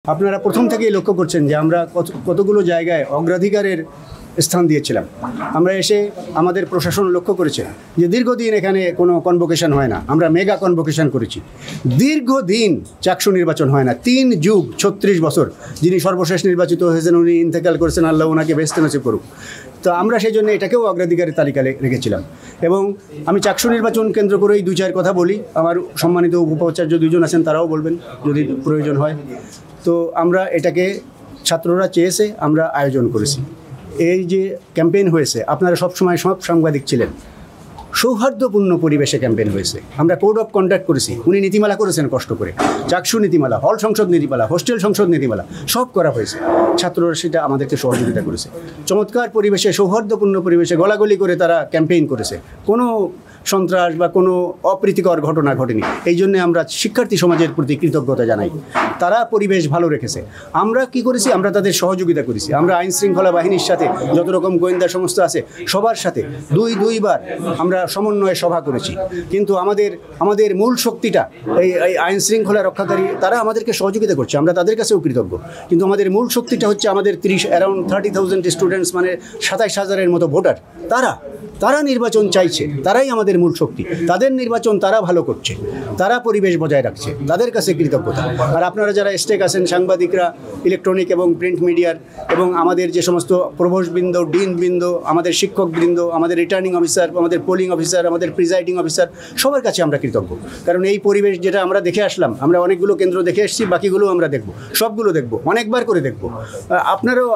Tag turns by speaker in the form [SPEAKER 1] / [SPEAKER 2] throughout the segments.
[SPEAKER 1] আপনারা প্রথম থেকেই লক্ষ্য করছেন যে আমরা কতগুলো জায়গায় অগ্রাধিকারের স্থান দিয়েছিলাম। আমরা এসে আমাদের প্রশাসন লক্ষ্য করেছে যে দীর্ঘদিন এখানে কোনো কনভোকেশন হয় না, আমরা মেগা কনভোকেশন করেছি। দীর্ঘদিন চাকসু নির্বাচন হয় না, 3 যুগ 36 বছর। যিনি সর্বশেষ নির্বাচিত হয়েছেন উনি ইন্তেকাল করেছেন, আল্লাহ ওনাকে বেহেশতে নসিব করুক। তো আমরা সেই জন্য এটাকেও অগ্রাধিকারের তালিকা রেখেছিলাম। এবং আমি চাকসু নির্বাচন কেন্দ্র করেই 2-4 কথা বলি। আমার সম্মানিত উপাচার্য 2জন আছেন, তারাও বলবেন যদি প্রয়োজন হয়। তো আমরা এটাকে ছাত্ররা চেয়েছে, আমরা আয়োজন করেছি। এই যে ক্যাম্পেইন হয়েছে, আপনারা সবসময় সব সাংবাদিক ছিলেন, সৌহার্দ্যপূর্ণ পরিবেশে ক্যাম্পেইন হয়েছে। আমরা কোড অফ কন্ডাক্ট করেছি, উনি নীতিমালা করেছেন কষ্ট করে, চাকসু নীতিমালা, হল সংসদ নীতিমালা, হোস্টেল সংসদ নীতিমালা, সব করা হয়েছে। ছাত্ররা সেটা আমাদেরকে সহযোগিতা করেছে। চমৎকার পরিবেশে, সৌহার্দ্যপূর্ণ পরিবেশে গলাগলি করে তারা ক্যাম্পেইন করেছে। কোনো সন্ত্রাস বা কোনো অপ্রীতিকর ঘটনা ঘটেনি। এই জন্যে আমরা শিক্ষার্থী সমাজের প্রতি কৃতজ্ঞতা জানাই। তারা পরিবেশ ভালো রেখেছে। আমরা কি করেছি? আমরা তাদের সহযোগিতা করেছি। আমরা আইন শৃঙ্খলা বাহিনীর সাথে, যত রকম গোয়েন্দা সংস্থা আছে সবার সাথে দুইবার আমরা সমন্বয়ে সভা করেছি। কিন্তু আমাদের মূল শক্তিটা এই আইন শৃঙ্খলা রক্ষাকারী, তারা আমাদেরকে সহযোগিতা করছে, আমরা তাদের কাছেও কৃতজ্ঞ। কিন্তু আমাদের মূল শক্তিটা হচ্ছে আমাদের অ্যারাউন্ড 30,000 স্টুডেন্টস, মানে 27,000-এর মতো ভোটার। তারা নির্বাচন চাইছে, তারাই আমাদের মূল শক্তি। তাদের নির্বাচন তারা ভালো করছে, তারা পরিবেশ বজায় রাখছে, তাদের কাছে কৃতজ্ঞতা। আর আপনারা যারা স্টেক আছেন, সাংবাদিকরা, ইলেকট্রনিক এবং প্রিন্ট মিডিয়ার, এবং আমাদের যে সমস্ত প্রভোস্টবৃন্দ, ডিনবৃন্দ, আমাদের শিক্ষকবৃন্দ, আমাদের রিটার্নিং অফিসার, আমাদের পোলিং অফিসার, আমাদের প্রিজাইডিং অফিসার, সবার কাছে আমরা কৃতজ্ঞ। কারণ এই পরিবেশ যেটা আমরা দেখে আসলাম, আমরা অনেকগুলো কেন্দ্র দেখে এসেছি, বাকিগুলো আমরা দেখব, সবগুলো দেখব, অনেকবার করে দেখব। আপনারাও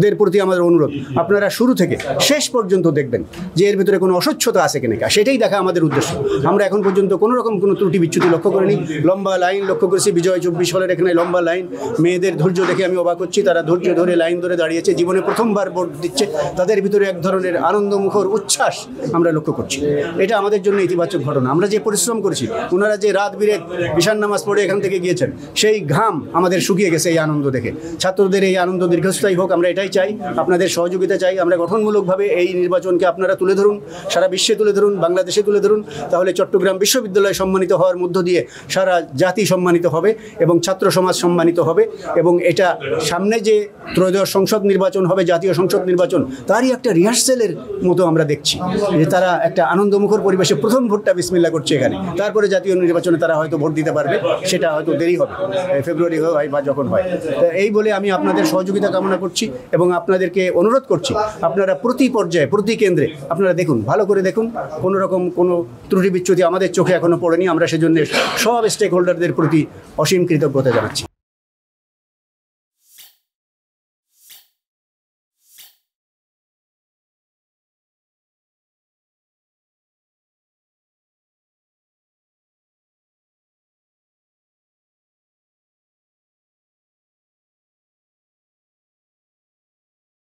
[SPEAKER 1] দের প্রতি আমাদের অনুরোধ, আপনারা শুরু থেকে শেষ পর্যন্ত দেখবেন যে এর ভিতরে কোনো অস্বচ্ছতা আছে কিনা, সেটাই দেখা আমাদের উদ্দেশ্য। আমরা এখন পর্যন্ত কোনো রকম কোনো ত্রুটি বিচ্যুতি লক্ষ্য করিনি। লম্বা লাইন লক্ষ্য করেছি, বিজয় 24 হলের এখানে লম্বা লাইন। মেয়েদের ধৈর্য দেখে আমি অবাক হচ্ছি, তারা ধৈর্য ধরে লাইন ধরে দাঁড়িয়েছে, জীবনে প্রথমবার ভোট দিচ্ছে। তাদের ভিতরে এক ধরনের আনন্দমুখর উচ্ছ্বাস আমরা লক্ষ্য করছি। এটা আমাদের জন্য ইতিবাচক ঘটনা। আমরা যে পরিশ্রম করেছি, ওনারা যে রাত বিরেত ঈশান নামাজ পড়ে এখান থেকে গিয়েছেন, সেই ঘাম আমাদের শুকিয়ে গেছে এই আনন্দ দেখে। ছাত্রদের এই আনন্দ দীর্ঘস্থায়ী হোক, আমরা এটাই চাই। আপনাদের সহযোগিতা চাই। আমরা গঠনমূলকভাবে এই নির্বাচনকে আপনারা তুলে ধরুন, সারা বিশ্বে তুলে ধরুন, বাংলাদেশে তুলে ধরুন। তাহলে চট্টগ্রাম বিশ্ববিদ্যালয় সম্মানিত হওয়ার মধ্য দিয়ে সারা জাতি সম্মানিত হবে এবং ছাত্র সমাজ সম্মানিত হবে। এবং এটা সামনে যে ত্রয়োদশ সংসদ নির্বাচন হবে, জাতীয় সংসদ নির্বাচন, তারই একটা রিহার্সেলের মতো আমরা দেখছি যে তারা একটা আনন্দমুখর পরিবেশে প্রথম ভোটটা বিসমিল্লাহ করছে এখানে। তারপরে জাতীয় নির্বাচনে তারা হয়তো ভোট দিতে পারবে, সেটা হয়তো দেরি হবে, ফেব্রুয়ারি হয় বা যখন হয়। এই বলে আমি আপনাদের সহযোগিতা কামনা করছি এবং আপনাদেরকে অনুরোধ করছি, আপনারা প্রতি পর্যায়ে, প্রতি কেন্দ্রে আপনারা দেখুন, ভালো করে দেখুন। কোনো রকম কোনো ত্রুটি বিচ্যুতি আমাদের চোখে এখনো পড়েনি। আমরা সেজন্য সব স্টেক হোল্ডারদের প্রতি অসীম কৃতজ্ঞতা জানাচ্ছি।